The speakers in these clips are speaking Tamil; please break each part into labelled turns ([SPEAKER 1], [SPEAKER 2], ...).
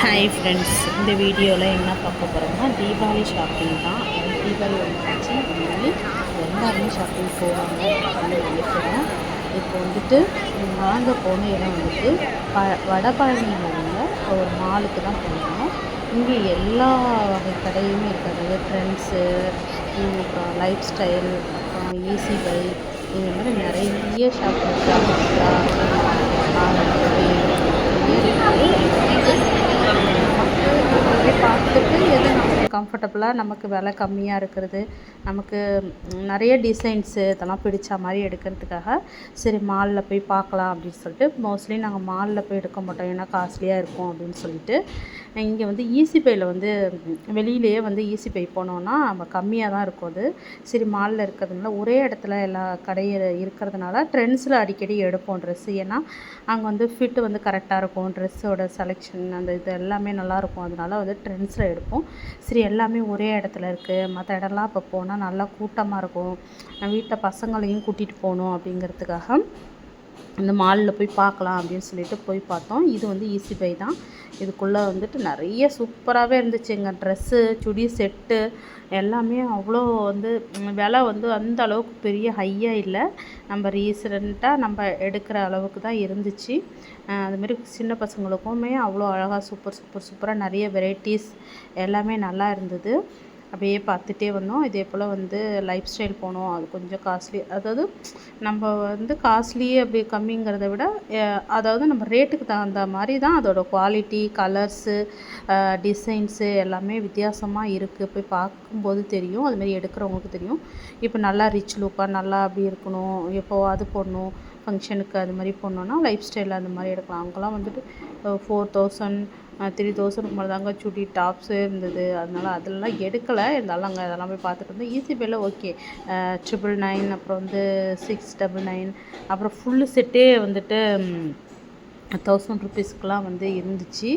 [SPEAKER 1] ஹாய் ஃப்ரெண்ட்ஸ், இந்த வீடியோவில் என்ன பார்க்க போகிறோம்னா தீபாவளி ஷாப்பிங் தான். தீபாவளி வந்துச்சு, அதனால எல்லாருமே ஷாப்பிங் போவாங்க அப்படின்னு நினைக்கிறேன். இப்போ வந்துட்டு நாங்கள் போன இடம் வந்துட்டு வடபழனியில் உள்ள ஒரு மாலுக்கு தான் போனோம். இங்கே எல்லா வகை கடையுமே இருக்குது. அதாவது ட்ரெண்ட்ஸு, அப்புறம் லைஃப் ஸ்டைல், அப்புறம் ஈஸி பை, இந்த மாதிரி நிறைய ஷாப்பிங் பார்த்துட்டு எது நமக்கு கம்ஃபர்டபுளாக, நமக்கு விலை கம்மியாக இருக்கிறது, நமக்கு நிறைய டிசைன்ஸு இதெல்லாம் பிடிச்ச மாதிரி எடுக்கிறதுக்காக சரி மாலில் போய் பார்க்கலாம் அப்படின்னு சொல்லிட்டு, மோஸ்ட்லி நாங்கள் மாலில் போய் எடுக்க மாட்டோம், ஏன்னா காஸ்ட்லியாக இருக்கும் அப்படின்னு சொல்லிட்டு. இங்கே வந்து ஈஸி பையில் வந்து வெளியிலேயே வந்து ஈஸி பை போனோன்னா நம்ம கம்மியாக தான் இருக்கும். அது சரி மாலில் இருக்கிறதுனால ஒரே இடத்துல எல்லா கடையில் இருக்கிறதுனால ட்ரெண்ட்ஸில் அடிக்கடி எடுப்போம் ட்ரெஸ்ஸு. ஏன்னா அங்கே வந்து ஃபிட்டு வந்து கரெக்டாக இருக்கும், ட்ரெஸ்ஸோட செலெக்ஷன் அந்த இது எல்லாமே நல்லாயிருக்கும். அதனால வந்து ட்ரெண்ட்ஸில் எடுப்போம். சரி எல்லாமே ஒரே இடத்துல இருக்குது, மற்ற இடம்லாம் இப்போ போனால் நல்லா கூட்டமாக இருக்கும், வீட்டில் பசங்களையும் கூட்டிகிட்டு போகணும் அப்படிங்கிறதுக்காக இந்த மாலில் போய் பார்க்கலாம் அப்படின்னு சொல்லிட்டு போய் பார்த்தோம். இது வந்து ஈஸி பை தான். இதுக்குள்ளே வந்துட்டு நிறைய சூப்பராகவே இருந்துச்சுங்க. ட்ரெஸ்ஸு, சுடி செட்டு எல்லாமே அவ்வளோ வந்து விலை வந்து அந்த அளவுக்கு பெரிய ஹையாக இல்லை, நம்ம ரீசெண்டாக நம்ம எடுக்கிற அளவுக்கு தான் இருந்துச்சு. அதுமாரி சின்ன பசங்களுக்குமே அவ்வளோ அழகாக சூப்பராக நிறைய வெரைட்டிஸ் எல்லாமே நல்லா இருந்தது. அப்படியே பார்த்துட்டே வந்தோம். இதே போல் வந்து லைஃப் ஸ்டைல் போனோம். அது கொஞ்சம் காஸ்ட்லி, அதாவது நம்ம வந்து காஸ்ட்லி அப்படி கம்மிங்கிறத விட அதாவது நம்ம ரேட்டுக்கு தகுந்த மாதிரி தான் அதோட குவாலிட்டி, கலர்ஸு, டிசைன்ஸு எல்லாமே வித்தியாசமாக இருக்குது. போய் பார்க்கும்போது தெரியும், அதுமாரி எடுக்கிறவங்களுக்கு தெரியும். இப்போ நல்லா ரிச் லுக்காக நல்லா அப்படி இருக்கணும், எப்போது அது போடணும், ஃபங்க்ஷனுக்கு அது மாதிரி போடணுன்னா லைஃப் ஸ்டைலில் அந்த மாதிரி எடுக்கலாம். அங்கெல்லாம் வந்துட்டு 4000 3000 மேலே தாங்க சுடி டாப்ஸே இருந்தது. அதனால் அதெல்லாம் எடுக்கலை, இருந்தாலும் அங்கே அதெல்லாம் போய் பார்த்துட்டு இருந்தோம். ஈஸி பையில் ஓகே 999, அப்புறம் வந்து 699, அப்புறம் ஃபுல்லு செட்டே வந்துட்டு 1000 ருபீஸ்க்குலாம் வந்து இருந்துச்சு.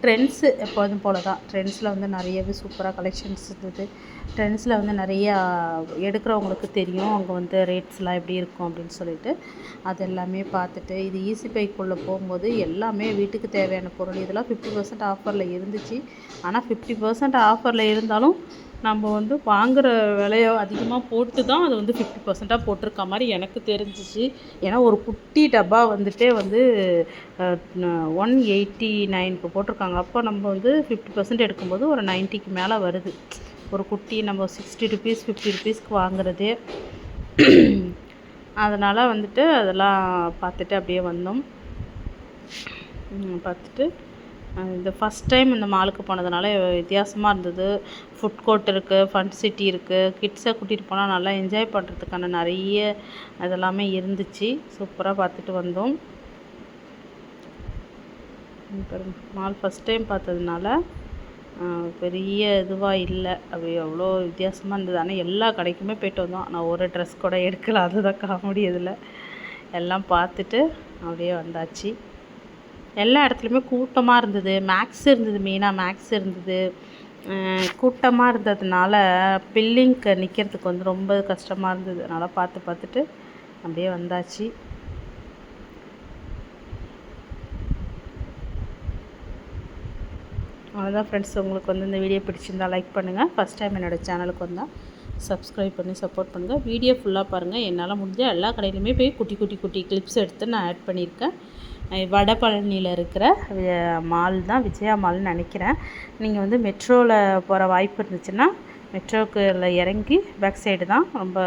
[SPEAKER 1] ட்ரெண்ட்ஸு எப்போதும் போல் தான். ட்ரெண்ட்ஸில் வந்து நிறையவே சூப்பராக கலெக்ஷன்ஸ் இருந்தது. ட்ரெண்ட்ஸில் வந்து நிறையா எடுக்கிறவங்களுக்கு தெரியும் அங்கே வந்து ரேட்ஸ்லாம் எப்படி இருக்கும் அப்படின்னு சொல்லிட்டு அது எல்லாமே பார்த்துட்டு, இது ஈஸி பைக்குள்ளே போகும்போது எல்லாமே வீட்டுக்கு தேவையான பொருள் இதெல்லாம் 50% ஆஃபரில் இருந்துச்சு. ஆனால் 50% ஆஃபரில் இருந்தாலும் நம்ம வந்து வாங்குகிற விலையை அதிகமாக போட்டு தான் அது வந்து 50% போட்டிருக்க மாதிரி எனக்கு தெரிஞ்சிச்சு. ஏன்னா ஒரு குட்டி டப்பா வந்துட்டே வந்து 189க்கு போட்டிருக்காங்க. அப்போ நம்ம வந்து 50% எடுக்கும்போது ஒரு 90க்கு மேலே வருது. ஒரு குட்டி நம்ம 60 ருபீஸ் 50 ருபீஸ்க்கு வாங்குறதே. அதனால் வந்துட்டு அதெல்லாம் பார்த்துட்டு அப்படியே வந்தோம். பார்த்துட்டு இந்த ஃபஸ்ட் டைம் இந்த மாலுக்கு போனதுனால வித்தியாசமாக இருந்தது. ஃபுட் கோர்ட் இருக்குது, ஃபன் சிட்டி இருக்குது, கிட்ஸை கூட்டிகிட்டு போனால் நல்லா என்ஜாய் பண்ணுறதுக்கான நிறைய அதெல்லாமே இருந்துச்சு. சூப்பராக பார்த்துட்டு வந்தோம். மால் ஃபஸ்ட் டைம் பார்த்ததுனால பெரிய இதுவாக இல்லை, அப்படி அவ்வளோ வித்தியாசமாக இருந்தது. ஆனால் எல்லா கடைக்குமே போய்ட்டு வந்தோம். நான் ஒரு ட்ரெஸ் கூட எடுக்கலை, அதுதான் காமெடி. இதில் எல்லாம் பார்த்துட்டு அப்படியே வந்தாச்சு. எல்லா இடத்துலையுமே கூட்டமாக இருந்தது. மேக்ஸ் இருந்தது, மெயினாக மேக்ஸ் இருந்தது. கூட்டமாக இருந்ததுனால பில்லிங்க்கு நிற்கிறதுக்கு வந்து ரொம்ப கஷ்டமாக இருந்தது. அதனால் பார்த்துட்டு அப்படியே வந்தாச்சு. அவ்வளோதான் ஃப்ரெண்ட்ஸ். உங்களுக்கு வந்து இந்த வீடியோ பிடிச்சிருந்தால் லைக் பண்ணுங்கள். ஃபஸ்ட் டைம் என்னோடய சேனலுக்கு வந்தால் சப்ஸ்கிரைப் பண்ணி சப்போர்ட் பண்ணுங்கள். வீடியோ ஃபுல்லாக பாருங்கள். என்னால் முடிஞ்ச எல்லா கடையிலுமே போய் குட்டி கிளிப்ஸ் எடுத்து நான் ஆட் பண்ணியிருக்கேன். வடபழனியில் இருக்கிற மால் தான், விஜயா மால்னு நினைக்கிறேன். நீங்கள் வந்து மெட்ரோவில் போகிற வாய்ப்பு இருந்துச்சுன்னா மெட்ரோக்குள்ள இறங்கி பேக் சைடு தான், ரொம்ப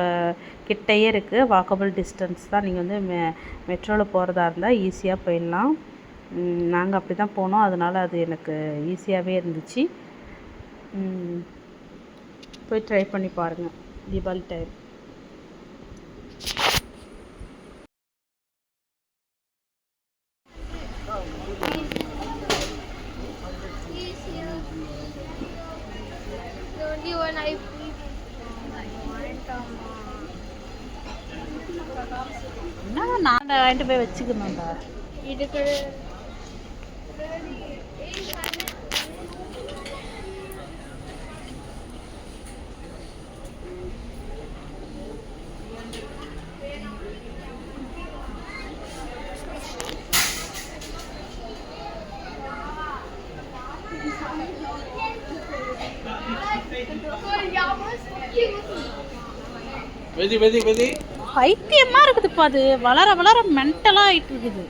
[SPEAKER 1] கிட்டையே இருக்குது, வாக்கபிள் டிஸ்டன்ஸ் தான். நீங்கள் வந்து மெட்ரோவில் போகிறதா இருந்தால் ஈஸியாக போயிடலாம். நாங்கள் அப்படி தான் போனோம், அதனால் அது எனக்கு ஈஸியாகவே இருந்துச்சு. போய் ட்ரை பண்ணி பாருங்கள் தீபாவளி டைம். என்ன நான் வாங்கிட்டு போய் வச்சுக்கணும்டா இதுக்கு. பைத்தியமாக இருக்குதுப்பா அது. வளர வளர மென்டலாக ஆகிட்டு இருக்குது.